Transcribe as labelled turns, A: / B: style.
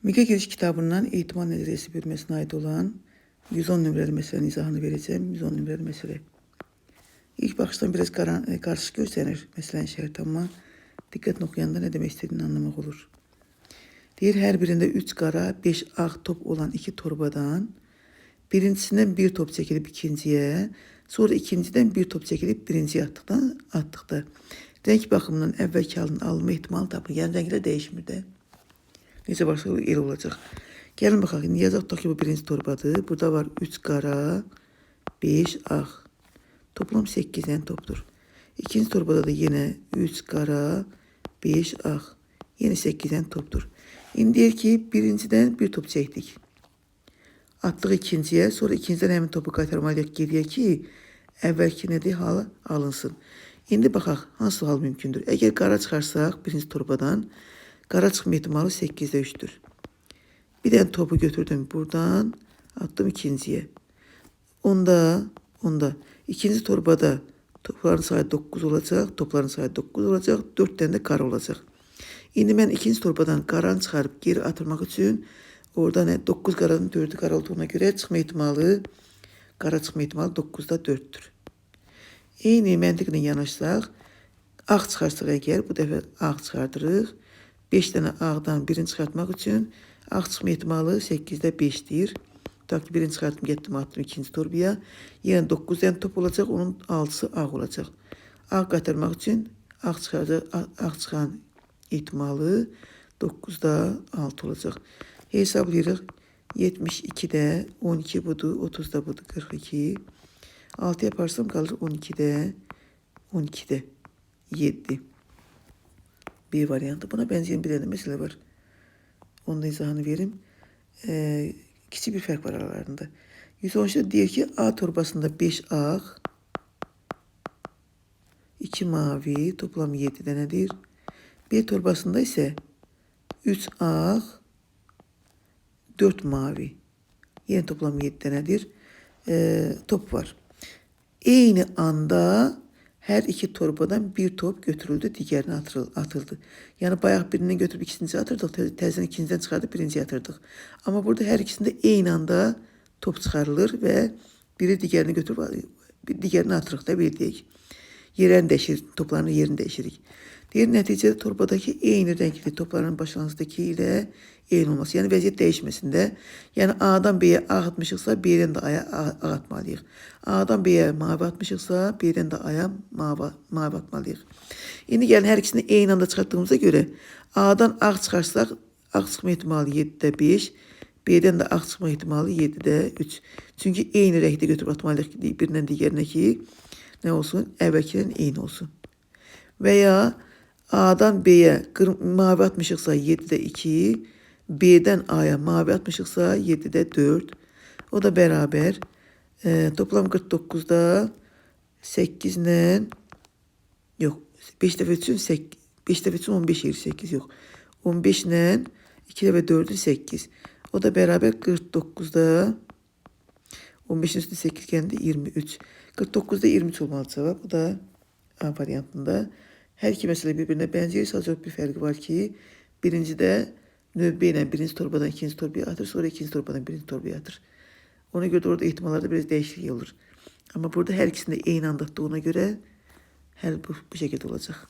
A: Müge Giriş kitabından eğitim nezaresi bölmesine ait olan 110 numaralı meselenin izahını vereceğim. 110 numaralı mesele. İlk bakıştan biraz karışık görünür meselenin şerti ama dikkatli okuyanda ne demek istediğini anlamak olur. Diğer her birinde 3 kara 5 ağ top olan 2 torbadan birincisinden bir top çekilip ikinciye, sonra ikinciden bir top çekilip birinciye attıkta renk bakımından evvelki halının alınma ihtimali tapılır. Yani renkler değişmir de. Necə başlayır, el olacaq. Gəlin baxaq, yazaq ki bu birinci torbadır. Burada var 3 qara, 5 ağ. Toplam 8 dənə topdur. İkinci torbada da yine 3 qara, 5 ağ. Yine 8 dənə topdur. İndi deyir ki, birinciden bir top çəkdik. Atdıq ikinciye, sonra ikinciden həmin topu qaytarmalıyıq geriyə ki, əvvəlki nədir, halı alınsın. İndi baxaq, hansı hal mümkündür? Əgər qara çıxarsaq birinci torbadan, qara çıxma ihtimali 8'de 3'tür. Bir tane topu götürdüm buradan, attım ikinciye. Onda ikinci torbada topların sayı 9 olacak, topların sayı 9 olacak, 4 tane de qara olacak. İndi ben ikinci torbadan qaranı çıxarıb geri atırmaq üçün orada 9 qaranın 4'ü qara olduğuna göre çıxma ihtimali, qara çıxma ihtimali 9'da 4'tür. Eyni məntiqlə yanaşsaq, ağ çıxarsaq əgər, bu dəfə ağ çıxardırıq. 5 tane ağdan birini çıxartmaq üçün ağ çıxma ihtimali 8'de 5'dir. Tutaq ki, birini çıxartdım, getdim, attım ikinci torbaya. Yəni 9 tane top olacaq, onun 6'sı ağ olacaq. Ağ qaytarmaq üçün ağ çıxan ihtimali 9'da 6 olacaq. Hesablayırıq. 72'de 12 budur, 30'da budur, 42. 6 yaparsam qalır 12'de 7. Bir variantı. Buna benzeyen bir tane mesele var. Onun da izahını vereyim. Küçük bir fark var aralarında. 113'de diyor ki A torbasında 5 ağ, 2 mavi, toplam 7 tanedir. B torbasında ise 3 ağ, 4 mavi. Yine toplam 7 tanedir. Top var. Aynı anda her iki torbadan bir top götürüldü, diğerine atıldı. Yani bayaq birinden götürüp ikinci atırdık, tersten ikinciden çıkardık, birinciye atırdık. Ama burada her ikisinde aynı anda top çıkarılır ve biri diğerini götürüp diğerini atırıq da bir deyik. Yerini değişir, topların yerini değişirik. Diğer neticede torbadaki aynı renkli topların başlangıçdaki ile eyni olması. Yani vəziyyət değişmesinde. Yani A'dan B'ye ağ atmışıqsa B'den de A'ya ağ atmalıyıq. A'dan B'ye mavi atmışıqsa B'den de A'ya mavi atmalıyıq. İndi gəlin hər ikisini eyni anda çıxartdığımıza göre A'dan ağ çıxarsaq ağ çıxma ihtimali 7'de 5, B'den de ağ çıxma ihtimali 7'de 3. Çünkü eyni renkte götürüp atmalıyıq birinden diğerine ki ne olsun? Əvvəlkinin eyni olsun. Veya A'dan B'ye mavi atmışıqsa 7'de 2, B'den A'ya mavi atmışıqsa 7'de 4. O da beraber toplam 49'da 8 ile yok 5 defa 3'ün 15 yeri 8 yok. 15 ile 2 ve 4'ü 8. O da beraber 49'da 15'in üstü 8 kendi 23. 49'da 23 olmalı cevap. Bu da A variantında. Her iki mesele birbirine benziyor. Sadece bir farkı var ki birincide növbeyle birinci torbadan ikinci torbaya atır. Sonra ikinci torbadan birinci torbaya atır. Ona göre de orada ihtimallarda biraz değişiklik olur. Ama burada her ikisinde aynı anda attığına göre her bu şekilde olacak.